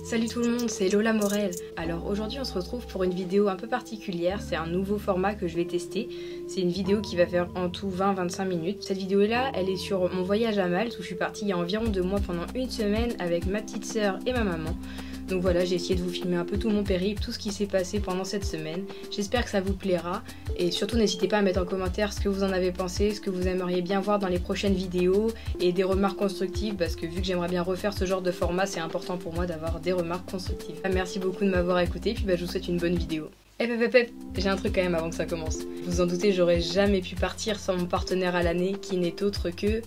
Salut tout le monde, c'est Lola Morel. Alors aujourd'hui on se retrouve pour une vidéo un peu particulière, c'est un nouveau format que je vais tester. C'est une vidéo qui va faire en tout 20-25 minutes. Cette vidéo là, elle est sur mon voyage à Malte où je suis partie il y a environ 2 mois pendant une semaine avec ma petite sœur et ma maman. Donc voilà, j'ai essayé de vous filmer un peu tout mon périple, tout ce qui s'est passé pendant cette semaine. J'espère que ça vous plaira et surtout n'hésitez pas à mettre en commentaire ce que vous en avez pensé, ce que vous aimeriez bien voir dans les prochaines vidéos et des remarques constructives parce que vu que j'aimerais bien refaire ce genre de format, c'est important pour moi d'avoir des remarques constructives. Merci beaucoup de m'avoir écouté, puis je vous souhaite une bonne vidéo. J'ai un truc quand même avant que ça commence. Vous vous en doutez, j'aurais jamais pu partir sans mon partenaire à l'année qui n'est autre que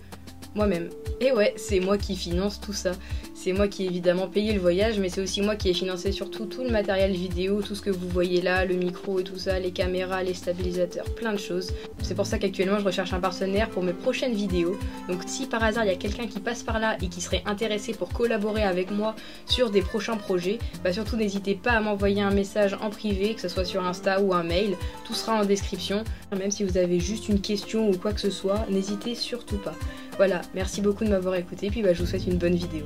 moi-même. Et ouais, c'est moi qui finance tout ça. C'est moi qui ai évidemment payé le voyage, mais c'est aussi moi qui ai financé surtout tout le matériel vidéo, tout ce que vous voyez là, le micro et tout ça, les caméras, les stabilisateurs, plein de choses. C'est pour ça qu'actuellement je recherche un partenaire pour mes prochaines vidéos. Donc si par hasard il y a quelqu'un qui passe par là et qui serait intéressé pour collaborer avec moi sur des prochains projets, bah surtout n'hésitez pas à m'envoyer un message en privé, que ce soit sur Insta ou un mail, tout sera en description. Même si vous avez juste une question ou quoi que ce soit, n'hésitez surtout pas. Voilà, merci beaucoup de m'avoir écouté, puis je vous souhaite une bonne vidéo.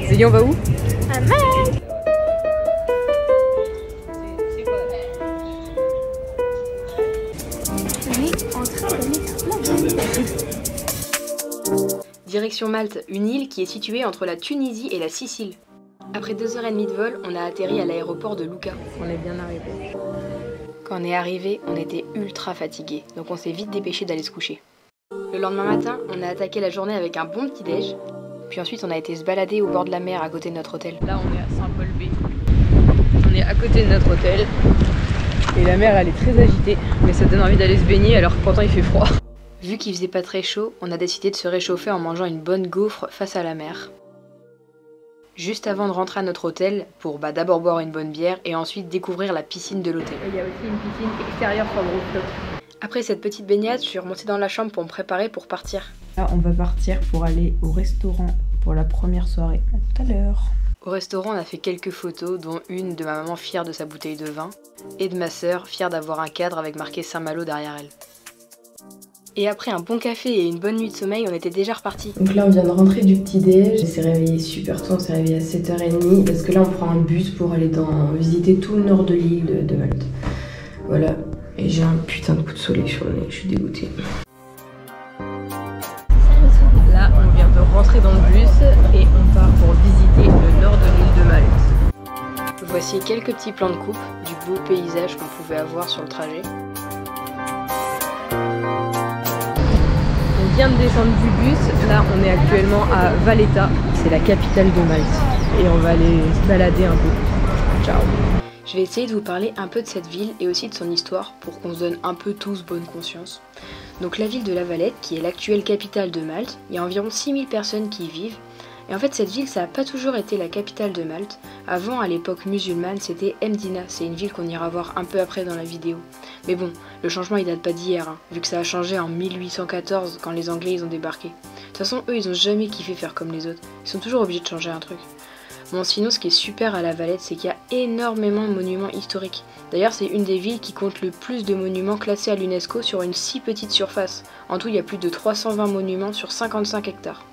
Zélie, on va où? À Malte. On est en train de mettre plein. Direction Malte, une île qui est située entre la Tunisie et la Sicile. Après 2h30 de vol, on a atterri à l'aéroport de Lucca. On est bien arrivé. Quand on est arrivé, on était ultra fatigué, donc on s'est vite dépêché d'aller se coucher. Le lendemain matin, on a attaqué la journée avec un bon petit déj. Puis ensuite, on a été se balader au bord de la mer à côté de notre hôtel. Là, on est à Saint-Paul-Bay. On est à côté de notre hôtel. Et la mer, elle est très agitée. Mais ça donne envie d'aller se baigner alors que pourtant il fait froid. Vu qu'il faisait pas très chaud, on a décidé de se réchauffer en mangeant une bonne gaufre face à la mer. Juste avant de rentrer à notre hôtel, pour d'abord boire une bonne bière et ensuite découvrir la piscine de l'hôtel. Il y a aussi une piscine extérieure sur le rooftop. Après cette petite baignade, je suis remontée dans la chambre pour me préparer pour partir. Là, on va partir pour aller au restaurant pour la première soirée. À tout à l'heure. Au restaurant, on a fait quelques photos, dont une de ma maman fière de sa bouteille de vin et de ma sœur fière d'avoir un cadre avec marqué Saint-Malo derrière elle. Et après un bon café et une bonne nuit de sommeil, on était déjà repartis. Donc là, on vient de rentrer du petit-déj. On s'est réveillé super tôt, on s'est réveillé à 7h30 parce que là, on prend un bus pour aller visiter tout le nord de l'île de Malte. Voilà. Et j'ai un putain de coup de soleil sur le nez, je suis dégoûtée. Là, on vient de rentrer dans le bus et on part pour visiter le nord de l'île de Malte. Voici quelques petits plans de coupe du beau paysage qu'on pouvait avoir sur le trajet. On vient de descendre du bus, là on est actuellement à Valletta, c'est la capitale de Malte. Et on va aller se balader un peu. Ciao. Je vais essayer de vous parler un peu de cette ville et aussi de son histoire pour qu'on se donne un peu tous bonne conscience. Donc la ville de La Valette, qui est l'actuelle capitale de Malte, il y a environ 6000 personnes qui y vivent. Et en fait cette ville, ça n'a pas toujours été la capitale de Malte. Avant, à l'époque musulmane, c'était Mdina, c'est une ville qu'on ira voir un peu après dans la vidéo. Mais bon, le changement il date pas d'hier, hein, vu que ça a changé en 1814 quand les Anglais ils ont débarqué. De toute façon, eux ils ont jamais kiffé faire comme les autres, ils sont toujours obligés de changer un truc. Bon, sinon ce qui est super à La Valette, c'est qu'il y a énormément de monuments historiques. D'ailleurs, c'est une des villes qui compte le plus de monuments classés à l'UNESCO sur une si petite surface. En tout, il y a plus de 320 monuments sur 55 hectares.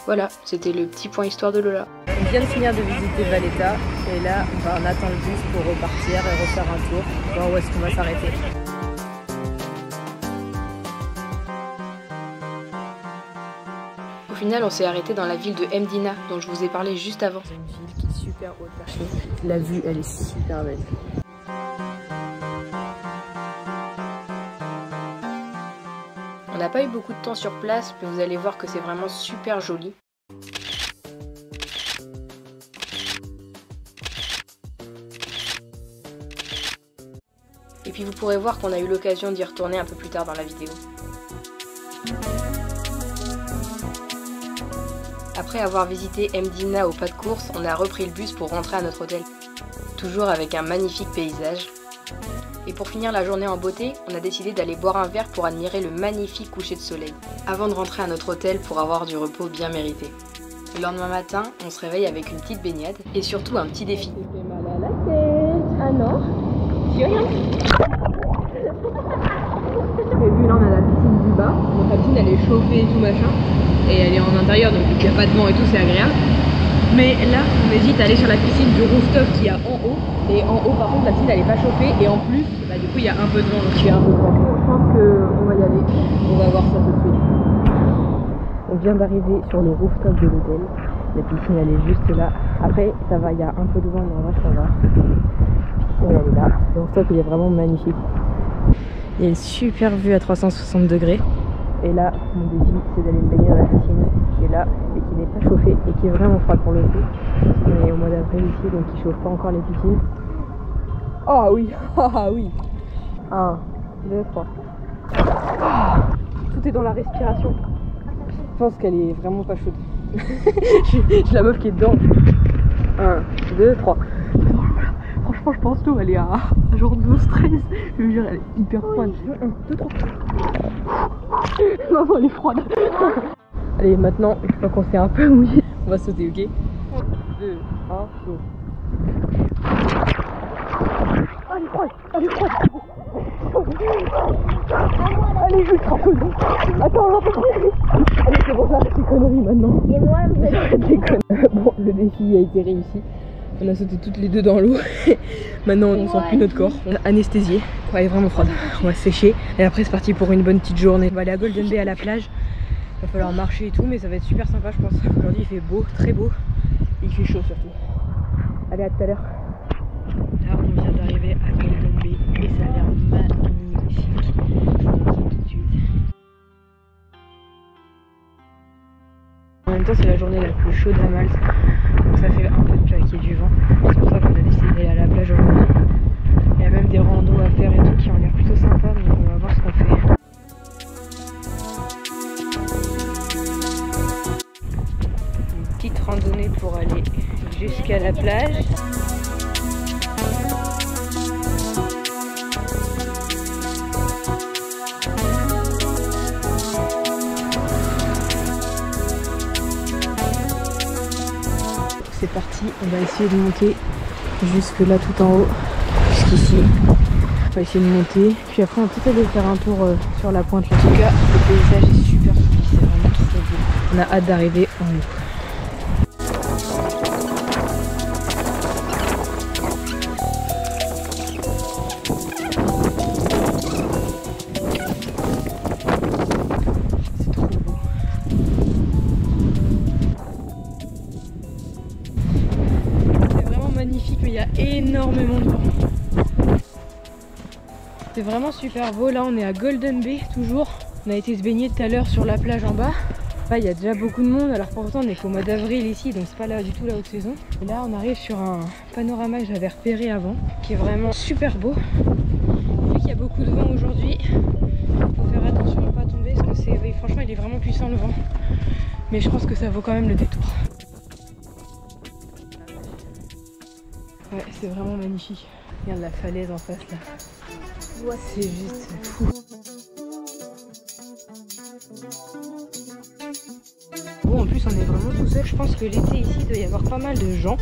Voilà, c'était le petit point histoire de Lola. On vient de finir de visiter Valletta, et là, on attend le bus pour repartir et refaire un tour, voir où est-ce qu'on va s'arrêter. Au final, on s'est arrêté dans la ville de Mdina, dont je vous ai parlé juste avant. C'est une ville qui est super haute perchée. La vue, elle est super belle. On n'a pas eu beaucoup de temps sur place, mais vous allez voir que c'est vraiment super joli. Et puis vous pourrez voir qu'on a eu l'occasion d'y retourner un peu plus tard dans la vidéo. Après avoir visité Mdina au pas de course, on a repris le bus pour rentrer à notre hôtel. Toujours avec un magnifique paysage. Et pour finir la journée en beauté, on a décidé d'aller boire un verre pour admirer le magnifique coucher de soleil, avant de rentrer à notre hôtel pour avoir du repos bien mérité. Le lendemain matin, on se réveille avec une petite baignade et surtout un petit défi. Ça fait mal à la tête. Ah non, j'ai rien. Et vu là on a la piscine du bas, donc la piscine elle est chauffée et tout machin, et elle est en l'intérieur, donc il n'y a pas de vent et tout, c'est agréable. Mais là, on hésite à aller sur la piscine du rooftop qui est en haut. Et en haut, par contre, la piscine elle est pas chauffée. Et en plus, bah, du coup, il y a un peu de vent, donc il y a un peu de vent. Je pense qu'on va y aller. On va voir ça tout de suite. On vient d'arriver sur le rooftop de l'hôtel. La piscine elle est juste là. Après, ça va, il y a un peu de vent, mais en vrai, ça va. La piscine elle est là. Le rooftop il est vraiment magnifique. Il y a une super vue à 360 degrés. Et là, mon défi, c'est d'aller me baigner dans la piscine qui est là et qui n'est pas chauffée et qui est vraiment froide pour le coup. On est au mois d'avril ici, donc il chauffe pas encore les piscines. Ah oui, ah oui. 1, 2, 3. Tout est dans la respiration. Je pense qu'elle est vraiment pas chaude. Je la meuf qui est dedans. 1, 2, 3. Franchement, je pense l'eau, elle est à genre 12, 13. Je veux dire, elle est hyper froide. 1, 2, 3. Maman, elle est froide. Allez, maintenant, une fois qu'on s'est un peu mouillé, on va sauter, ok? 2, 1, go. Ah, elle est froide, elle est froide. Elle est ultra chaude. Attends, on l'entend plus. Allez, c'est bon, j'arrête tes conneries maintenant. Et moi, J'arrête tes conneries. Bon, le défi a été réussi. On a sauté toutes les deux dans l'eau. Maintenant on sent plus notre corps. On est anesthésié. Ouais, elle est vraiment froide. On va sécher. Et après c'est parti pour une bonne petite journée. On va aller à Golden Bay à la plage. Il va falloir marcher et tout, mais ça va être super sympa je pense. Aujourd'hui il fait beau, très beau. Et il fait chaud surtout. Allez, à tout à l'heure. Là on vient d'arriver à Golden Bay et ça a l'air magnifique. Je vous montre ça tout de suite. En même temps c'est la journée la plus chaude à Malte. Donc ça fait un peu de plaquer du vent. C'est pour ça qu'on a décidé d'aller à la plage aujourd'hui. Il y a même des randos à faire et tout qui ont l'air plutôt sympa, donc on va voir ce qu'on fait. Une petite randonnée pour aller jusqu'à la plage. C'est parti, on va essayer de monter jusque là tout en haut, jusqu'ici. On va essayer de monter, puis après on va peut-être aller faire un tour sur la pointe. En tout cas, le paysage est super joli, c'est vraiment trop beau. On a hâte d'arriver en haut. Magnifique, mais il y a énormément de vent. C'est vraiment super beau. Là on est à Golden Bay toujours. On a été se baigner tout à l'heure sur la plage en bas. Là il y a déjà beaucoup de monde, alors pourtant on est qu'au mois d'avril ici, donc c'est pas là du tout la haute saison. Et là on arrive sur un panorama que j'avais repéré avant, qui est vraiment super beau. Vu qu'il y a beaucoup de vent aujourd'hui, il faut faire attention à ne pas tomber parce que oui, franchement il est vraiment puissant le vent. Mais je pense que ça vaut quand même le détour. Ouais, c'est vraiment magnifique. Regarde la falaise en face là. Ouais, c'est juste fou. Bon, en plus on est vraiment tout seul. Je pense que l'été ici il doit y avoir pas mal de gens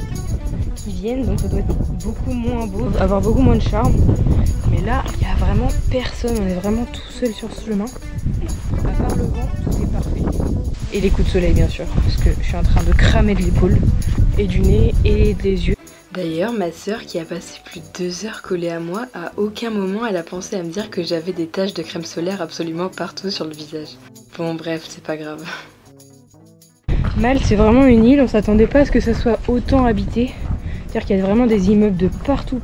qui viennent, donc ça doit être beaucoup moins beau, avoir beaucoup moins de charme. Mais là, il n'y a vraiment personne. On est vraiment tout seul sur ce chemin. À part le vent, tout est parfait. Et les coups de soleil bien sûr, parce que je suis en train de cramer de l'épaule et du nez et des yeux. D'ailleurs, ma sœur qui a passé plus de 2 heures collée à moi, à aucun moment elle a pensé à me dire que j'avais des taches de crème solaire absolument partout sur le visage. Bon bref, c'est pas grave. Malte c'est vraiment une île, on s'attendait pas à ce que ça soit autant habité. C'est-à-dire qu'il y a vraiment des immeubles de partout,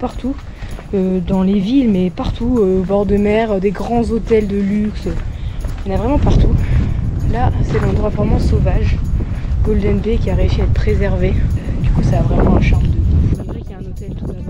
dans les villes, mais partout, au bord de mer, des grands hôtels de luxe. Il y en a vraiment partout. Là, c'est l'endroit vraiment sauvage. Golden Bay qui a réussi à être préservé. Du coup, ça a vraiment un charme de ouf. On dirait qu'il y a un hôtel tout là-bas.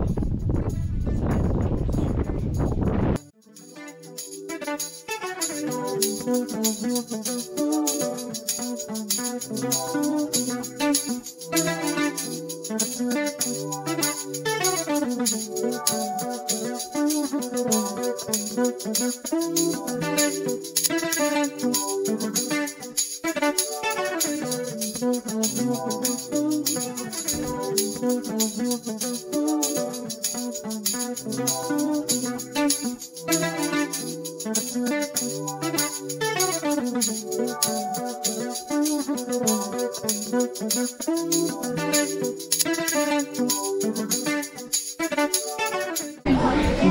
On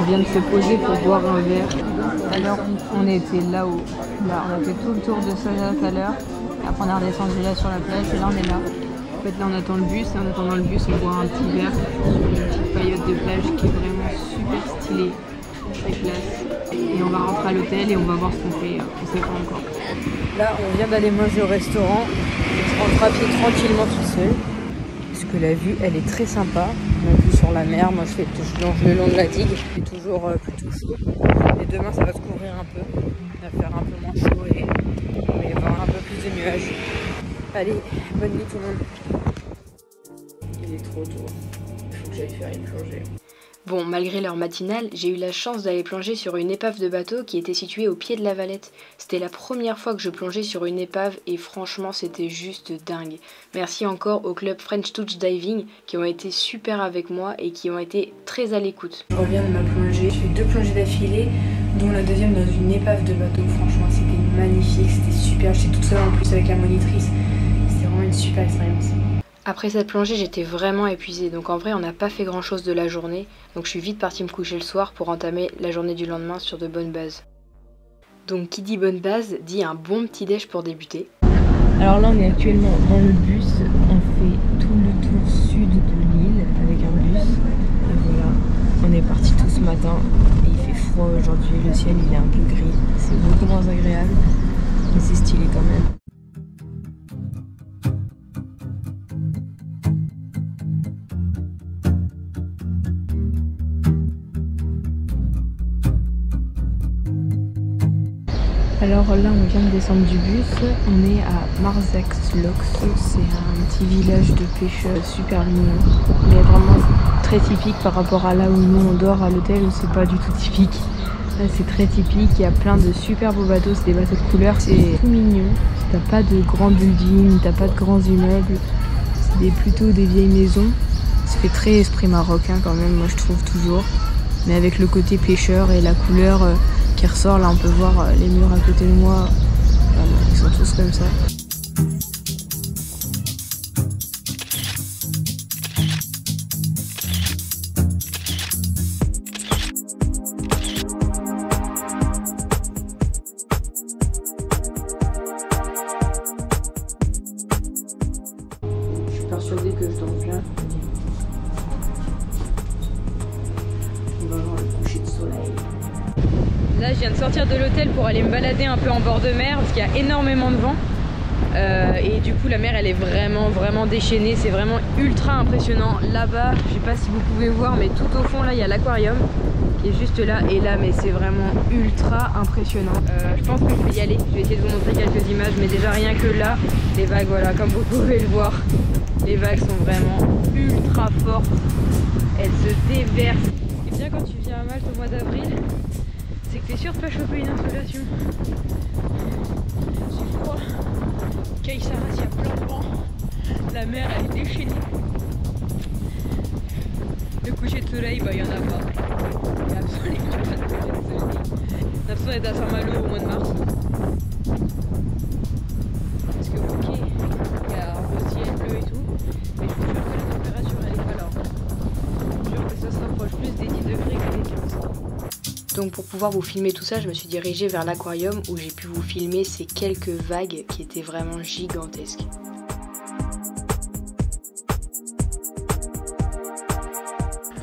vient de se poser pour boire un verre. Alors on était là-haut. Là, on a fait tout le tour de ça tout à l'heure. Après on est redescendu là sur la plage et là on est là. En fait là on attend le bus et en attendant le bus on boit un petit verre sur une petite paillote de plage qui est vraiment super stylée, très classe. Et on va rentrer à l'hôtel et on va voir ce qu'on fait, on sait pas encore. Là on vient d'aller manger au restaurant, on rentre à pied tranquillement tout seul. Parce que la vue elle est très sympa, on a vue sur la mer, moi je longe le long de la digue, il fait toujours plutôt chaud. Et demain ça va se couvrir un peu, il va faire un peu moins chaud et il va y avoir un peu plus de nuages. Allez, bonne nuit tout le monde. Il est trop tôt, il faut que j'aille faire une plongée. Bon, malgré l'heure matinale, j'ai eu la chance d'aller plonger sur une épave de bateau qui était située au pied de la Valette. C'était la première fois que je plongeais sur une épave et franchement c'était juste dingue. Merci encore au club French Touch Diving qui ont été super avec moi et qui ont été très à l'écoute. Je reviens de ma plongée, j'ai fait 2 plongées d'affilée, dont la deuxième dans une épave de bateau. Franchement c'était magnifique, c'était super, j'étais toute seule en plus avec la monitrice. C'était vraiment une super expérience. Après cette plongée, j'étais vraiment épuisée, donc en vrai on n'a pas fait grand chose de la journée, donc je suis vite partie me coucher le soir pour entamer la journée du lendemain sur de bonnes bases. Donc qui dit bonne base, dit un bon petit déj pour débuter. Alors là on est actuellement dans le bus, on fait tout le tour sud de l'île avec un bus, et voilà, on est parti tout ce matin, et il fait froid aujourd'hui, le ciel il est un peu gris, c'est beaucoup moins agréable, mais c'est stylé quand même. Alors là on vient de descendre du bus, on est à Marsaxlox, c'est un petit village de pêche super mignon, mais vraiment très typique par rapport à là où nous on dort à l'hôtel où c'est pas du tout typique. Là c'est très typique, il y a plein de super beaux bateaux, c'est des bateaux de couleur, c'est tout mignon, t'as pas de grands buildings, t'as pas de grands immeubles, c'est plutôt des vieilles maisons, ça fait très esprit marocain quand même, moi je trouve toujours, mais avec le côté pêcheur et la couleur qui ressort, là on peut voir les murs à côté de moi, ils sont tous comme ça. Je suis persuadée que je dors bien. On va voir le coucher de soleil. Là je viens de sortir de l'hôtel pour aller me balader un peu en bord de mer parce qu'il y a énormément de vent et du coup la mer elle est vraiment déchaînée, c'est vraiment ultra impressionnant. Là-bas, je sais pas si vous pouvez voir mais tout au fond là il y a l'aquarium qui est juste là et là mais c'est vraiment ultra impressionnant. Je pense que je vais y aller, je vais essayer de vous montrer quelques images mais déjà rien que là, les vagues voilà comme vous pouvez le voir, les vagues sont vraiment ultra fortes, elles se déversent. Et bien quand tu viens à Malte au mois d'avril, c'est que t'es sûr de pas choper une insolation. C'est froid. Kai Saras, il y a plein de vent. La mer elle est déchaînée. Le coucher de soleil, bah il y en a pas. Il y a absolument pas de coucher de soleil. On a l'impression d'être à Saint-Malo au mois de mars. Parce que ok, il y a un beau ciel bleu et tout, mais je vous jure que la température elle est pas là. Je vous jure que ça se rapproche plus des 10 degrés que des 15. Donc pour pouvoir vous filmer tout ça, je me suis dirigée vers l'aquarium où j'ai pu vous filmer ces quelques vagues qui étaient vraiment gigantesques.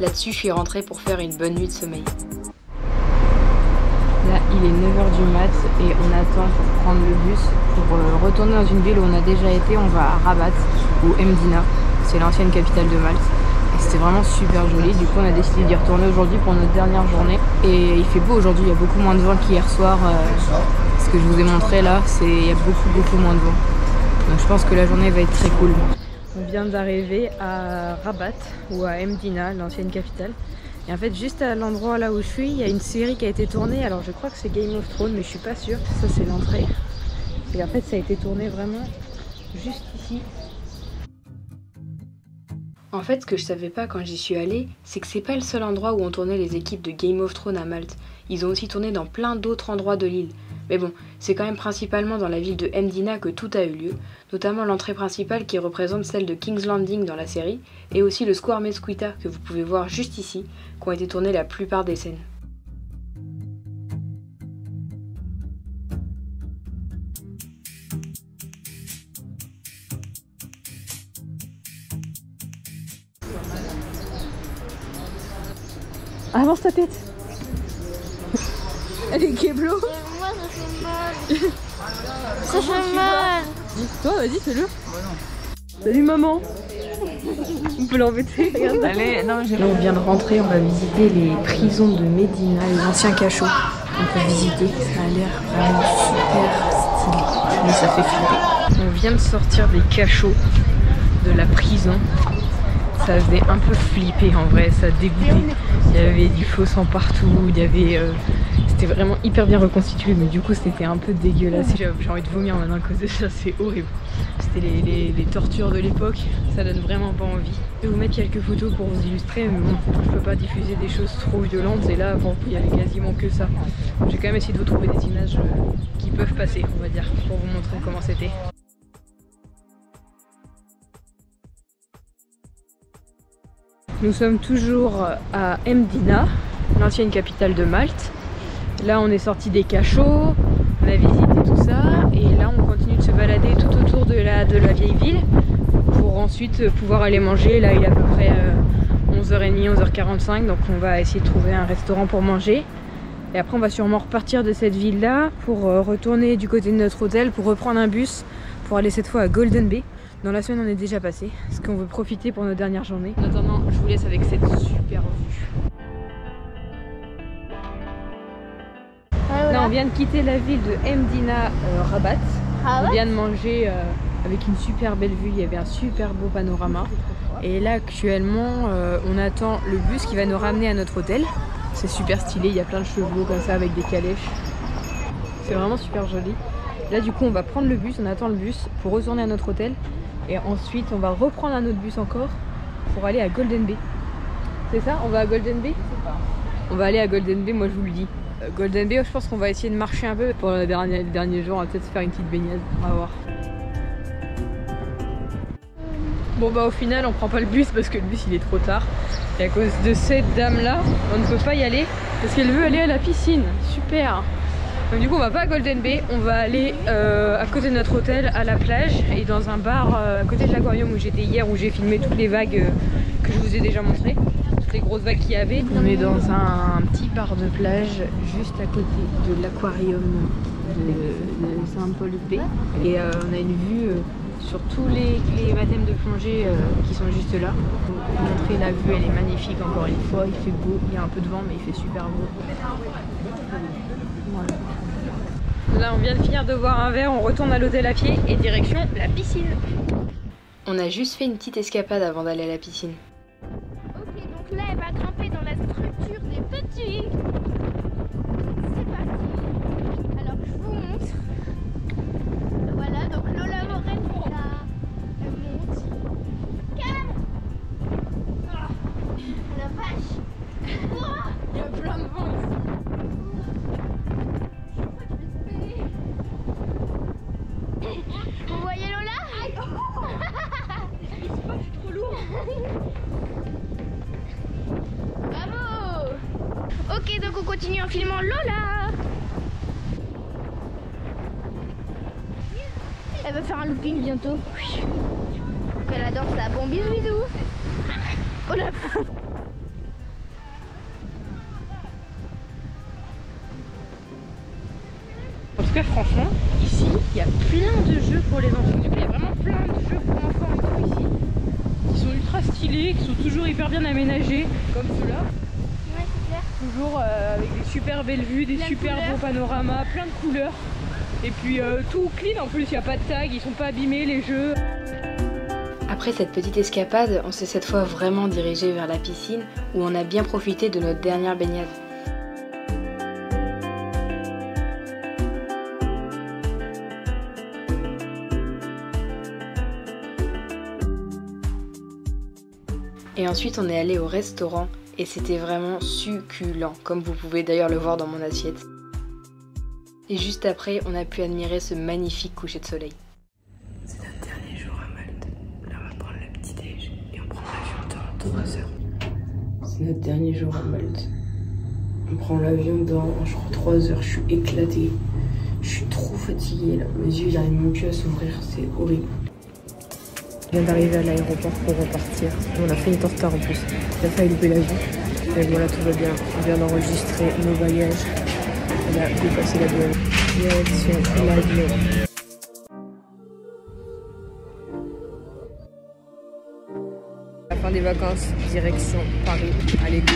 Là-dessus, je suis rentrée pour faire une bonne nuit de sommeil. Là, il est 9h du mat et on attend pour prendre le bus pour retourner dans une ville où on a déjà été. On va à Rabat ou Mdina, c'est l'ancienne capitale de Malte. Et c'était vraiment super joli, du coup on a décidé d'y retourner aujourd'hui pour notre dernière journée. Et il fait beau aujourd'hui, il y a beaucoup moins de vent qu'hier soir. Ce que je vous ai montré là, il y a beaucoup moins de vent. Donc je pense que la journée va être très cool. On vient d'arriver à Rabat ou à Mdina, l'ancienne capitale. Et en fait juste à l'endroit là où je suis, il y a une série qui a été tournée. Alors je crois que c'est Game of Thrones mais je suis pas sûre. Ça c'est l'entrée. Et en fait ça a été tourné vraiment juste ici. En fait, ce que je savais pas quand j'y suis allée, c'est que c'est pas le seul endroit où ont tourné les équipes de Game of Thrones à Malte. Ils ont aussi tourné dans plein d'autres endroits de l'île. Mais bon, c'est quand même principalement dans la ville de Mdina que tout a eu lieu, notamment l'entrée principale qui représente celle de King's Landing dans la série, et aussi le Square Mesquita que vous pouvez voir juste ici, qu'ont été tournées la plupart des scènes. Avance ta tête. Elle est keblo. Moi ça fait mal. Ça fait mal. Toi vas-y fais-le. Salut maman. On peut l'embêter. Allez, non, Là on vient de rentrer, on va visiter les prisons de Médina, les anciens cachots. On peut visiter, ça a l'air vraiment super stylé, mais ça fait flipper. On vient de sortir des cachots de la prison. Ça faisait un peu flipper en vrai, ça dégoûtait. Il y avait du faux sang partout, il y avait... C'était vraiment hyper bien reconstitué, mais du coup c'était un peu dégueulasse. J'ai envie de vomir maintenant à cause de ça, c'est horrible. C'était les tortures de l'époque, ça donne vraiment pas envie. Je vais vous mettre quelques photos pour vous illustrer, mais bon, je peux pas diffuser des choses trop violentes, et là bon, il y avait quasiment que ça. J'ai quand même essayé de vous trouver des images qui peuvent passer, on va dire, pour vous montrer comment c'était. Nous sommes toujours à Mdina, l'ancienne capitale de Malte. Là on est sorti des cachots, on a visité tout ça et là on continue de se balader tout autour de la vieille ville pour ensuite pouvoir aller manger. Là il est à peu près 11h30, 11h45, donc on va essayer de trouver un restaurant pour manger. Et après on va sûrement repartir de cette ville là pour retourner du côté de notre hôtel pour reprendre un bus pour aller cette fois à Golden Bay. Dans la semaine on est déjà passé, parce qu'on veut profiter pour nos dernières journées. En attendant, je vous laisse avec cette super vue. Là on vient de quitter la ville de Mdina Rabat. On vient de manger avec une super belle vue, il y avait un super beau panorama. Et là actuellement on attend le bus qui va nous ramener à notre hôtel. C'est super stylé, il y a plein de chevaux comme ça avec des calèches. C'est vraiment super joli. Là du coup on va prendre le bus, on attend le bus pour retourner à notre hôtel. Et ensuite on va reprendre un autre bus encore pour aller à Golden Bay. C'est ça? On va à Golden Bay? On va aller à Golden Bay, moi je vous le dis. Golden Bay, je pense qu'on va essayer de marcher un peu pour les derniers jours, on va peut-être se faire une petite baignade, on va voir. Bon bah au final on prend pas le bus parce que le bus il est trop tard. Et à cause de cette dame là, on ne peut pas y aller parce qu'elle veut aller à la piscine. Super! Donc du coup on va pas à Golden Bay, on va aller à côté de notre hôtel, à la plage et dans un bar à côté de l'aquarium où j'étais hier, où j'ai filmé toutes les vagues que je vous ai déjà montrées, toutes les grosses vagues qu'il y avait. On est dans un petit bar de plage juste à côté de l'aquarium de Saint-Paul Bay et on a une vue sur tous les baptêmes de plongée qui sont juste là. Pour vous montrer la vue, elle est magnifique encore une fois, il fait beau, il y a un peu de vent mais il fait super beau. Voilà. Là on vient de finir de boire un verre, on retourne à l'hôtel à pied et direction la piscine. On a juste fait une petite escapade avant d'aller à la piscine. Ok, donc là elle va grimper dans la structure des petits. C'est parti. Alors je vous montre. Voilà, donc Lola Morel est là. Elle monte. Calme. Oh, la vache. Oh, Il y a plein de vent ici. vous voyez Lola? C'est pas trop lourd. Bravo. Ok, donc on continue en filmant Lola. Elle va faire un looping bientôt. Donc elle adore ça. Bon bisous bisous. Oh là. En tout cas franchement, ici il y a plein de jeux pour les enfants. Du coup il y a vraiment plein de jeux pour enfants et tout ici. Qui sont ultra stylés, qui sont toujours hyper bien aménagés, comme ceux-là. Ouais, c'est clair. Toujours avec des super belles vues, des Plein de super couleurs. beaux panoramas, plein de couleurs. Et puis tout clean en plus, il n'y a pas de tag, ils sont pas abîmés les jeux. Après cette petite escapade, on s'est cette fois vraiment dirigé vers la piscine où on a bien profité de notre dernière baignade. Et ensuite on est allé au restaurant et c'était vraiment succulent, comme vous pouvez d'ailleurs le voir dans mon assiette. Et juste après, on a pu admirer ce magnifique coucher de soleil. C'est notre dernier jour à Malte. Là, on va prendre le petit déj et on prend l'avion dans 3 heures. C'est notre dernier jour à Malte. On prend l'avion dans, je crois, 3 heures. Je suis éclatée. Je suis trop fatiguée là. Mes yeux, j'arrive même plus à s'ouvrir. C'est horrible. On vient d'arriver à l'aéroport pour repartir. On a fait une retard en plus. On a failli louper l'avion. Mais voilà, tout va bien. On vient d'enregistrer nos voyages. On a dépassé la douane. Direction l'avion. La fin des vacances, direction Paris. Allez, go.